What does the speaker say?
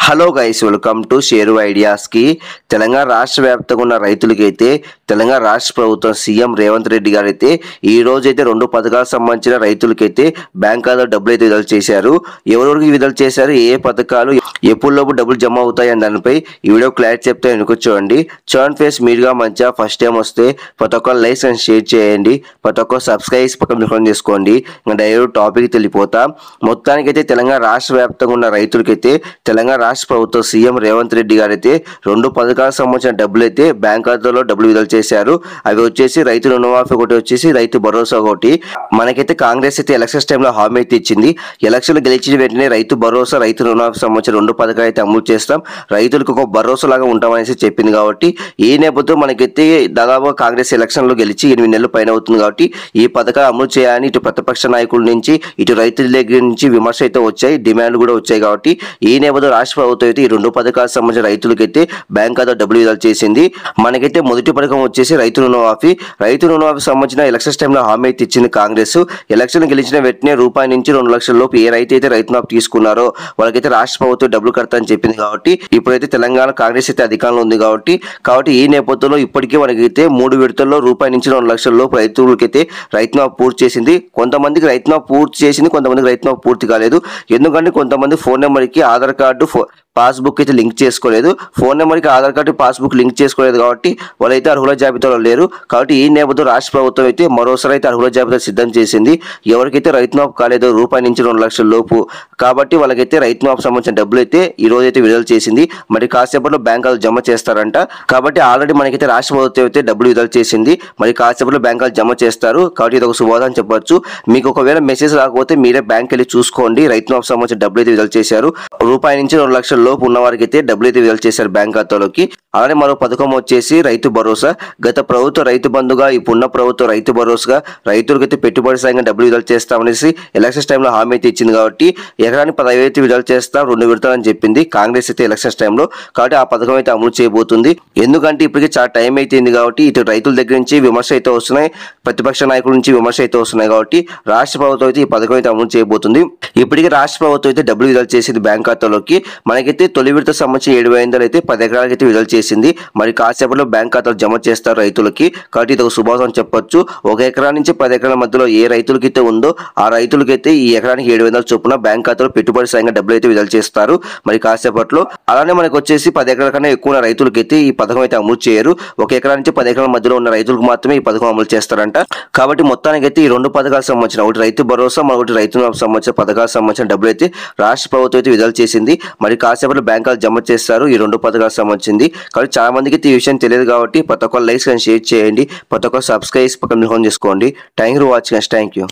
Hello guys, welcome to share ఐడియాస్కి. తెలంగాణ రాష్ట్ర వ్యాప్తంగా ఉన్న రైతులకైతే తెలంగాణ రాష్ట్ర ప్రభుత్వం సీఎం రేవంత్ రెడ్డి గారు అయితే ఈ రోజు అయితే 2 పథకాలకు సంబంధించిన రైతులకైతే బ్యాంక్ ఖాతాలో డబ్బులు అయితే విడుదల చేశారు. ఎవరెవరికి విడుదల చేశారు, ఏ పథకాలు ఎప్పుడులోపు డబ్బులు జమ అవుతాయి అని దానిపై ఈ వీడియో క్లారిటీ చెప్తే చూడండి. ఫేస్ మీరుగా మంచిగా ఫస్ట్ టైం వస్తే ప్రతి ఒక్క లైక్ అండ్ షేర్ చేయండి, ప్రతి ఒక్క సబ్స్క్రైబ్ పక్కన చేసుకోండి. ఇంకా డైరెక్ట్ టాపిక్ వెళ్ళిపోతా. మొత్తానికైతే తెలంగాణ రాష్ట్ర వ్యాప్తంగా ఉన్న రైతులకైతే తెలంగాణ రాష్ట్ర ప్రభుత్వం సీఎం రేవంత్ రెడ్డి గారు అయితే 2 పథకాలకు సంబంధించిన డబ్బులు అయితే బ్యాంక్ ఖాతాలో డబ్బులు విడుదల చేశారు. అవి వచ్చేసి రైతు రుణమాఫీ ఒకటి, వచ్చేసి రైతు భరోసా ఒకటి. మనకైతే కాంగ్రెస్ అయితే ఎలక్షన్స్ టైంలో హామీ అయితే ఇచ్చింది. ఎలక్షన్లు గెలిచిన వెంటనే రైతు భరోసా, రైతు రుణమాఫీ సంబంధించిన 2 పథకాలు అయితే అమలు చేస్తాం, రైతులకు ఒక భరోసా లాగా ఉంటామనేసి చెప్పింది. కాబట్టి ఈ నేపథ్యంలో మనకైతే దాదాపు కాంగ్రెస్ ఎలక్షన్లో గెలిచి 8 నెలల పైన అవుతుంది. కాబట్టి ఈ పథకాలు అమలు చేయాలని ఇటు ప్రతిపక్ష నాయకుల నుంచి ఇటు రైతుల దగ్గర నుంచి విమర్శ అయితే వచ్చాయి, డిమాండ్లు కూడా వచ్చాయి. కాబట్టి ఈ నేపథ్యంలో రాష్ట్ర ప్రభుత్వం అయితే ఈ 2 పథకాలకు సంబంధించిన రైతులకైతే బ్యాంక్ ఖాతా డబ్బులు విడుదల చేసింది. మనకైతే మొదటి పథకం వచ్చేసి రైతు రుణమాఫీ. రైతు రుణమాఫీ సంబంధించిన ఎలక్షన్స్ టైంలో హామీ అయితే ఇచ్చింది కాంగ్రెస్. ఎలక్షన్ గెలిచిన వెంటనే రూపాయి నుంచి 2 లక్షల లోపు ఏ రైతు అయితే రైతు మాఫీ తీసుకున్నారో వాళ్ళకైతే రాష్ట్ర ప్రభుత్వం డబ్బులు కడతా అని చెప్పింది. కాబట్టి ఇప్పుడైతే తెలంగాణ కాంగ్రెస్ అయితే అధికారంలో ఉంది. కాబట్టి ఈ నేపథ్యంలో ఇప్పటికే మనకైతే 3 విడతల్లో రూపాయి నుంచి 2 లక్షల లోపు రైతులకైతే రైతు మాఫీ పూర్తి చేసింది. కొంతమందికి రైతు మాఫీ పూర్తి చేసింది, కొంతమందికి రైతు మాఫీ పూర్తి కాలేదు. ఎందుకంటే కొంతమంది ఫోన్ నెంబర్కి ఆధార్ కార్డు పాస్బుక్ అయితే లింక్ చేసుకోలేదు, ఫోన్ నెంబర్కి ఆధార్ కార్డు పాస్బుక్ లింక్ చేసుకోలేదు. కాబట్టి వాళ్ళైతే అర్హుల జాబితాలో లేరు. కాబట్టి ఈ నేపథ్యంలో రాష్ట్ర ప్రభుత్వం అయితే మరోసారి అయితే అర్హుల జాబితా సిద్ధం చేసింది. ఎవరికైతే రైతు మాఫీ కాలేదో రూపాయి నుంచి 2 లక్షల లోపు, కాబట్టి వాళ్ళకైతే రైతు మాఫీ సంబంధించిన డబ్బులు అయితే ఈ రోజు అయితే విడుదల చేసింది. మరి కాసేపట్లో బ్యాంకులు జమ చేస్తారంట. కాబట్టి ఆల్రెడీ మనకైతే రాష్ట్ర ప్రభుత్వం అయితే డబ్బులు విడుదల చేసింది, మరి కాసేపట్లో బ్యాంకులు జమ చేస్తారు. కాబట్టి ఇది ఒక శుభోదయం చెప్పొచ్చు. మీకు ఒకవేళ మెసేజ్ రాకపోతే మీరే బ్యాంక్ వెళ్ళి చూసుకోండి. రైతు మాఫీ సంబంధించిన డబ్బులు అయితే విడుదల చేశారు. రూపాయి నుంచి 2 లక్షల లోపు ఉన్న వారికి అయితే డబ్బులు అయితే విడుదల చేశారు బ్యాంక్ ఖాతాలోకి. అలానే మరో పథకం వచ్చేసి రైతు భరోసా. గత ప్రభుత్వ రైతు బంధుగా ఇప్పుడున్న ప్రభుత్వ రైతు భరోసాగా రైతులకైతే పెట్టుబడి సాయంగా డబ్బులు విడుదల చేస్తామనేసి ఎలక్షన్స్ టైంలో హామీ అయితే ఇచ్చింది. కాబట్టి ఎకరానికి 10,000 అయితే విడుదల చేస్తాం, 2 విడతలని చెప్పింది కాంగ్రెస్ అయితే ఎలక్షన్స్ టైంలో. కాబట్టి ఆ పథకం అయితే అమలు చేయబోతుంది. ఎందుకంటే ఇప్పటికీ చాలా టైం అయిపోయింది. కాబట్టి ఇటు రైతుల దగ్గర నుంచి విమర్శ అయితే వస్తున్నాయి, ప్రతిపక్ష నాయకుల నుంచి విమర్శ అయితే వస్తున్నాయి. కాబట్టి రాష్ట్ర ప్రభుత్వం అయితే ఈ పథకం అయితే అమలు చేయబోతుంది. ఇప్పటికీ రాష్ట్ర ప్రభుత్వం అయితే డబ్బులు విడుదల చేసింది బ్యాంక్ ఖాతాలోకి. మనకైతే తొలి విడత సంబంధించి 7,500 అయితే 10 ఎకరాలకు అయితే విడుదల చేసింది. మరి కాసేపట్లో బ్యాంక్ ఖాతాలు జమ చేస్తారు రైతులకి. కాబట్టి ఇది ఒక శుభాసం చెప్పొచ్చు. 1 ఎకరా నుంచి 10 ఎకరాల మధ్యలో ఏ రైతులకైతే ఉందో ఆ రైతులకైతే ఈ ఎకరానికి 7,500 చొప్పున బ్యాంక్ ఖాతాలో పెట్టుబడి సాయంగా డబ్బులు అయితే విడుదల చేస్తారు మరి కాసేపట్లో. అలానే మనకు వచ్చేసి 10 ఎకరాల కన్నా ఎక్కువ ఉన్న రైతులకైతే ఈ పథకం అయితే అమలు చేయరు. 1 ఎకరా నుంచి 10 ఎకరాల మధ్యలో ఉన్న రైతులకు మాత్రమే ఈ పథకం అమలు చేస్తారంట. కాబట్టి మొత్తానికైతే ఈ 2 పథకాలకు సంబంధించిన ఒకటి రైతు భరోసా, మరొకటి రైతు సంబంధించిన పథకాలకు సంబంధించిన డబ్బులు అయితే రాష్ట్ర ప్రభుత్వం అయితే విడుదల చేసింది. మరి కాసేపట్లో బ్యాంకులు జమ చేస్తారు ఈ 2 పథకాలకు సంబంధించింది. కాబట్టి చాలా మందికి ఈ విషయం తెలియదు. కాబట్టి ప్రతి ఒక్క లైక్స్ అండ్ షేర్ చేయండి, ప్రతి ఒక్క సబ్స్క్రైబ్ పక్కన చేసుకోండి. Thank you for watching. Thank you.